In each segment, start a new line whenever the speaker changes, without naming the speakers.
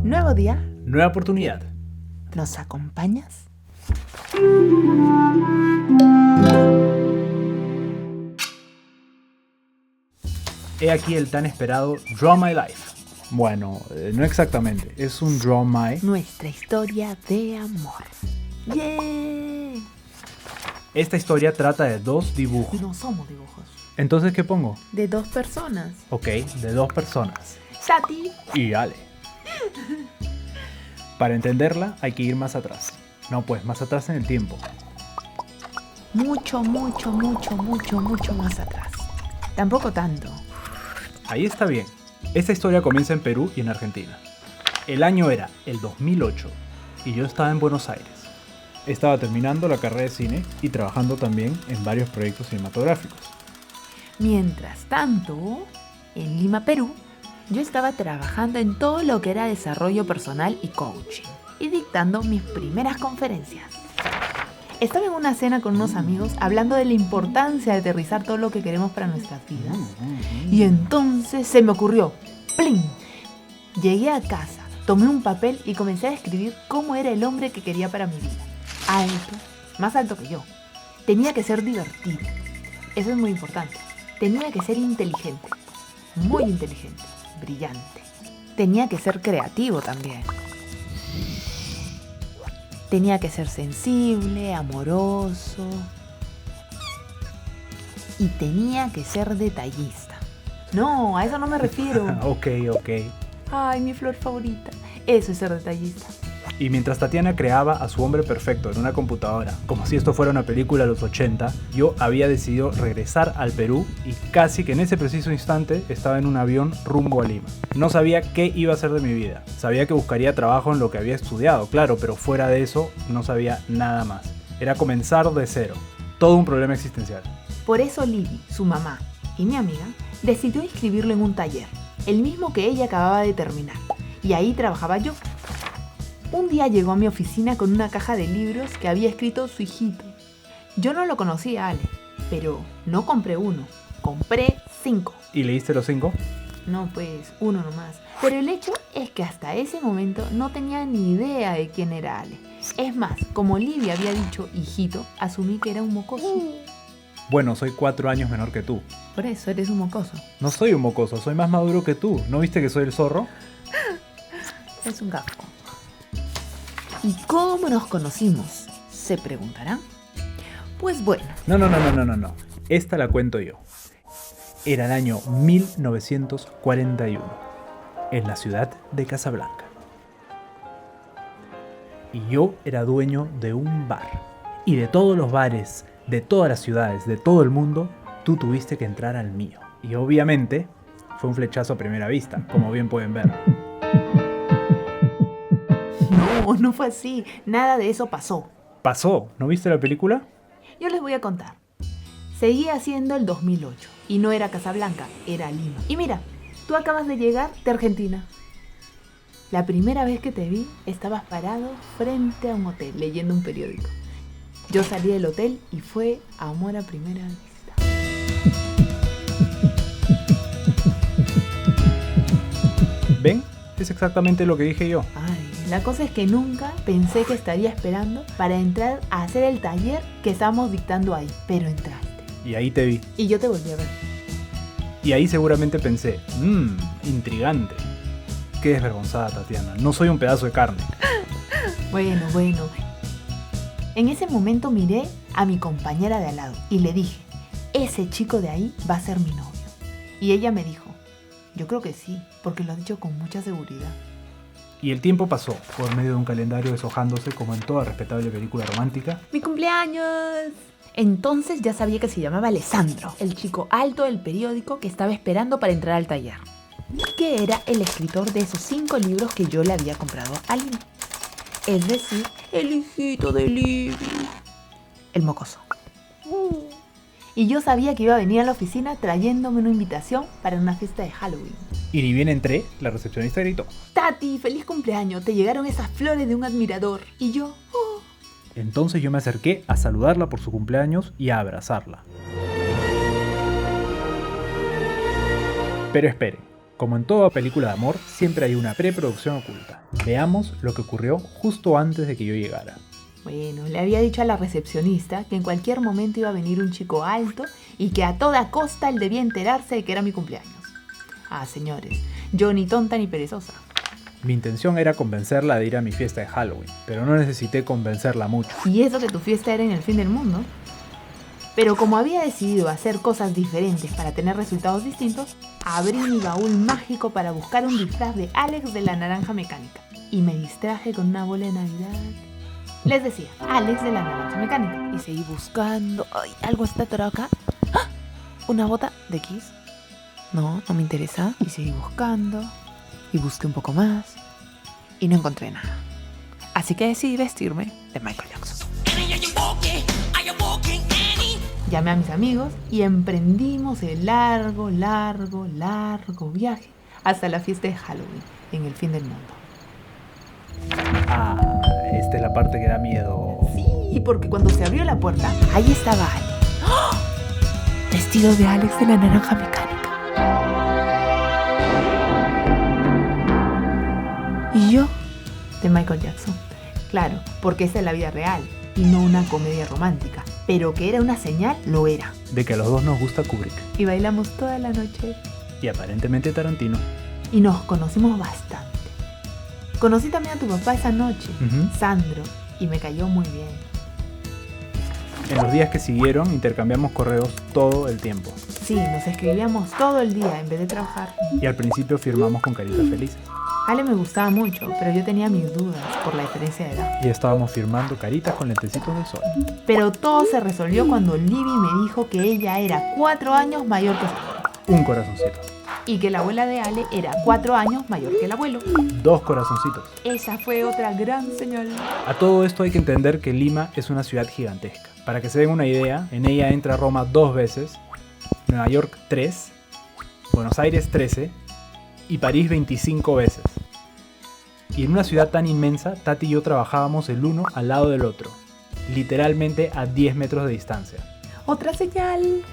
Nuevo día,
Nueva oportunidad.
¿nos acompañas?
He aquí el tan esperado Draw My Life. Bueno, no exactamente, es un Draw My.
Nuestra historia de amor. ¡Yay!
Esta historia trata de dos dibujos.
No somos dibujos.
Entonces, ¿qué pongo?
De dos personas.
Ok, de dos personas.
Tati.
Y Ale. Para entenderla hay que ir más atrás. No, pues más atrás en el tiempo.
Mucho más atrás. Tampoco tanto.
Ahí está bien. Esta historia comienza en Perú y en Argentina. El año era el 2008 y yo estaba en Buenos Aires. Estaba terminando la carrera de cine y trabajando también en varios proyectos cinematográficos.
Mientras tanto, en Lima, Perú, yo estaba trabajando en todo lo que era desarrollo personal y coaching y dictando mis primeras conferencias. Estaba en una cena con unos amigos hablando de la importancia de aterrizar todo lo que queremos para nuestras vidas. Y entonces se me ocurrió, ¡plin! Llegué a casa, tomé un papel y comencé a escribir cómo era el hombre que quería para mi vida. Alto, más alto que yo. Tenía que ser divertido. Eso es muy importante. Tenía que ser inteligente, muy inteligente, brillante. Tenía que ser creativo también. Tenía que ser sensible, amoroso. Y tenía que ser detallista. No, a eso no me refiero.
Ok.
Ay, mi flor favorita. Eso es ser detallista.
Y mientras Tatiana creaba a su hombre perfecto en una computadora, como si esto fuera una película de los 80, yo había decidido regresar al Perú y casi que en ese preciso instante estaba en un avión rumbo a Lima. No sabía qué iba a hacer de mi vida. Sabía que buscaría trabajo en lo que había estudiado, claro, pero fuera de eso no sabía nada más. Era comenzar de cero. Todo un problema existencial.
Por eso Lili, su mamá y mi amiga, decidió inscribirlo en un taller, el mismo que ella acababa de terminar. Y ahí trabajaba yo. Un día llegó a mi oficina con una caja de libros que había escrito su hijito. Yo no lo conocía, Ale, pero no compré uno, compré 5.
¿Y leíste los 5?
No, pues, uno nomás. Pero el hecho es que hasta ese momento no tenía ni idea de quién era Ale. Es más, como Livia había dicho hijito, asumí que era un mocoso.
Bueno, soy 4 años menor que tú.
Por eso eres un mocoso.
No soy un mocoso, soy más maduro que tú. ¿No viste que soy el zorro?
Es un gafo. ¿Y cómo nos conocimos? ¿Se preguntarán? Pues bueno.
No. Esta la cuento yo. Era el año 1941, en la ciudad de Casablanca. Y yo era dueño de un bar. Y de todos los bares, de todas las ciudades, de todo el mundo, tú tuviste que entrar al mío. Y obviamente fue un flechazo a primera vista, como bien pueden ver.
No fue así. Nada de eso pasó.
¿Pasó? ¿No viste la película?
Yo les voy a contar. Seguía siendo el 2008 y no era Casablanca, era Lima. Y mira, tú acabas de llegar de Argentina. La primera vez que te vi, estabas parado frente a un hotel leyendo un periódico. Yo salí del hotel y fue amor a primera vista.
¿Ven? Es exactamente lo que dije yo.
Ay, la cosa es que nunca pensé que estaría esperando para entrar a hacer el taller que estábamos dictando ahí, pero entraste.
Y ahí te vi.
Y yo te volví a ver.
Y ahí seguramente pensé, intrigante. Qué desvergonzada, Tatiana. No soy un pedazo de carne.
Bueno. En ese momento miré a mi compañera de al lado y le dije, ese chico de ahí va a ser mi novio. Y ella me dijo, yo creo que sí, porque lo ha dicho con mucha seguridad.
Y el tiempo pasó, por medio de un calendario deshojándose como en toda respetable película romántica.
¡Mi cumpleaños! Entonces ya sabía que se llamaba Alessandro, el chico alto del periódico que estaba esperando para entrar al taller. Que era el escritor de esos 5 libros que yo le había comprado a Lili. Es decir, el hijito de Lili. El mocoso. Y yo sabía que iba a venir a la oficina trayéndome una invitación para una fiesta de Halloween.
Y ni bien entré, la recepcionista gritó,
Tati, feliz cumpleaños, te llegaron esas flores de un admirador. Y yo, oh.
Entonces yo me acerqué a saludarla por su cumpleaños y a abrazarla. Pero esperen, Como en toda película de amor, siempre hay una preproducción oculta. Veamos lo que ocurrió justo antes de que yo llegara.
Bueno, le había dicho a la recepcionista que en cualquier momento iba a venir un chico alto y que a toda costa él debía enterarse de que era mi cumpleaños. Ah, señores, yo ni tonta ni perezosa.
Mi intención era convencerla de ir a mi fiesta de Halloween, pero no necesité convencerla mucho.
Y eso que tu fiesta era en el fin del mundo. Pero como había decidido hacer cosas diferentes para tener resultados distintos, abrí mi baúl mágico para buscar un disfraz de Alex de la Naranja Mecánica. Y me distraje con una bola de Navidad. Les decía, Alex de la Naranja Mecánica. Y seguí buscando. Ay, algo está atorado acá. ¡Ah! ¿Una bota de Kiss? No, no me interesa. Y seguí buscando. Y busqué un poco más. Y no encontré nada. Así que decidí vestirme de Michael Jackson. Llamé a mis amigos y emprendimos el largo viaje hasta la fiesta de Halloween en el fin del mundo.
Ah, esta es la parte que da miedo.
Sí, porque cuando se abrió la puerta, ahí estaba Ale. ¡Oh! Vestido de Alex de la Naranja Mecánica. Y yo, de Michael Jackson. Claro, porque esa es la vida real y no una comedia romántica. Pero que era una señal, lo era.
De que a los dos nos gusta Kubrick.
Y bailamos toda la noche.
Y aparentemente Tarantino.
Y nos conocimos bastante. Conocí también a tu papá esa noche, Sandro, y me cayó muy bien.
En los días que siguieron intercambiamos correos todo el tiempo.
Sí, nos escribíamos todo el día en vez de trabajar.
Y al principio firmamos con caritas felices.
Ale me gustaba mucho, pero yo tenía mis dudas por la diferencia de edad.
Y estábamos firmando caritas con lentecitos de sol.
Pero todo se resolvió cuando Libby me dijo que ella era 4 años mayor que Sandro.
Un corazoncito.
Y que la abuela de Ale era 4 años mayor que el abuelo.
2 corazoncitos.
Esa fue otra gran señal.
A todo esto hay que entender que Lima es una ciudad gigantesca. Para que se den una idea, en ella entra Roma 2 veces, Nueva York 3, Buenos Aires 13 y París 25 veces. Y en una ciudad tan inmensa, Tati y yo trabajábamos el uno al lado del otro, literalmente a 10 metros de distancia.
Otra señal.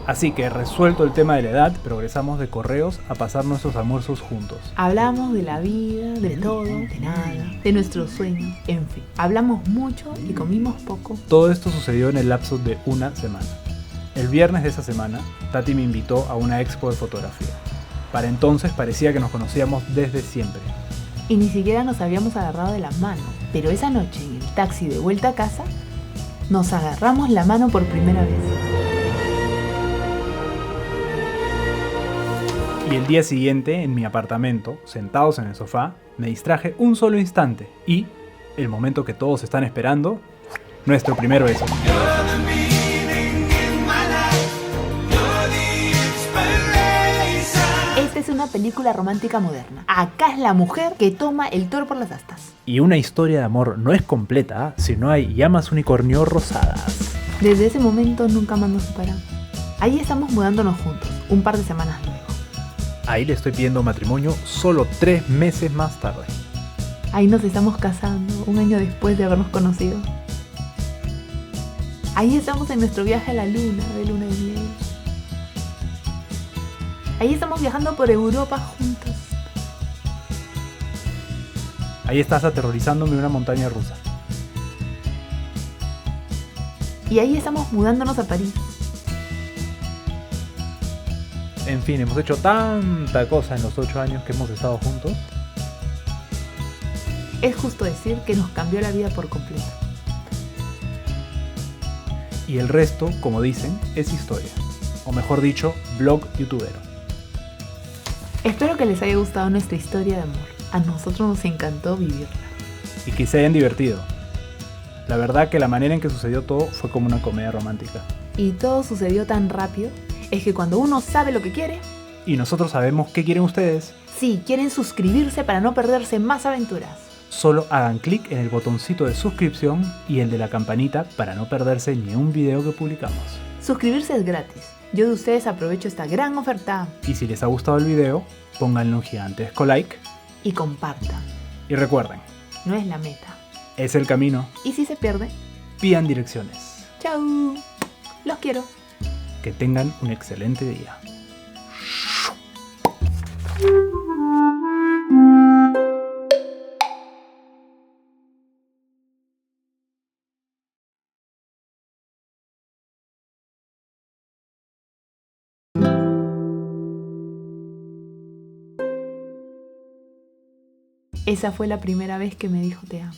Así que, resuelto el tema de la edad, progresamos de correos a pasar nuestros almuerzos juntos.
Hablamos de la vida, de todo, de nada, de nuestros sueños, en fin. Hablamos mucho y comimos poco.
Todo esto sucedió en el lapso de una semana. El viernes de esa semana, Tati me invitó a una expo de fotografía. Para entonces parecía que nos conocíamos desde siempre.
Y ni siquiera nos habíamos agarrado de la mano. Pero esa noche, en el taxi de vuelta a casa, nos agarramos la mano por primera vez.
Y el día siguiente, en mi apartamento, sentados en el sofá, me distraje un solo instante y, el momento que todos están esperando, nuestro primer beso.
Esta es una película romántica moderna. Acá es la mujer que toma el toro por las astas.
Y una historia de amor no es completa si no hay llamas unicornio rosadas.
Desde ese momento nunca más nos separamos. Ahí estamos mudándonos juntos, un par de semanas luego.
Ahí le estoy pidiendo matrimonio solo 3 meses más tarde.
Ahí nos estamos casando, un año después de habernos conocido. Ahí estamos en nuestro viaje a la luna, de luna de miel. Ahí estamos viajando por Europa juntos.
Ahí estás aterrorizándome en una montaña rusa.
Y ahí estamos mudándonos a París.
En fin, hemos hecho tanta cosa en los 8 años que hemos estado juntos.
Es justo decir que nos cambió la vida por completo.
Y el resto, como dicen, es historia. O mejor dicho, blog youtubero.
Espero que les haya gustado nuestra historia de amor. A nosotros nos encantó vivirla.
Y que se hayan divertido. La verdad que la manera en que sucedió todo fue como una comedia romántica.
Y todo sucedió tan rápido. Es que cuando uno sabe lo que quiere...
Y nosotros sabemos qué quieren ustedes.
Sí, quieren suscribirse para no perderse más aventuras.
Solo hagan clic en el botoncito de suscripción y el de la campanita para no perderse ni un video que publicamos.
Suscribirse es gratis. Yo de ustedes aprovecho esta gran oferta.
Y si les ha gustado el video, pónganle un gigantesco like.
Y compartan.
Y recuerden,
no es la meta.
Es el camino.
Y si se pierde,
pidan direcciones.
¡Chao! Los quiero.
Que tengan un excelente día.
Esa fue la primera vez que me dijo te amo.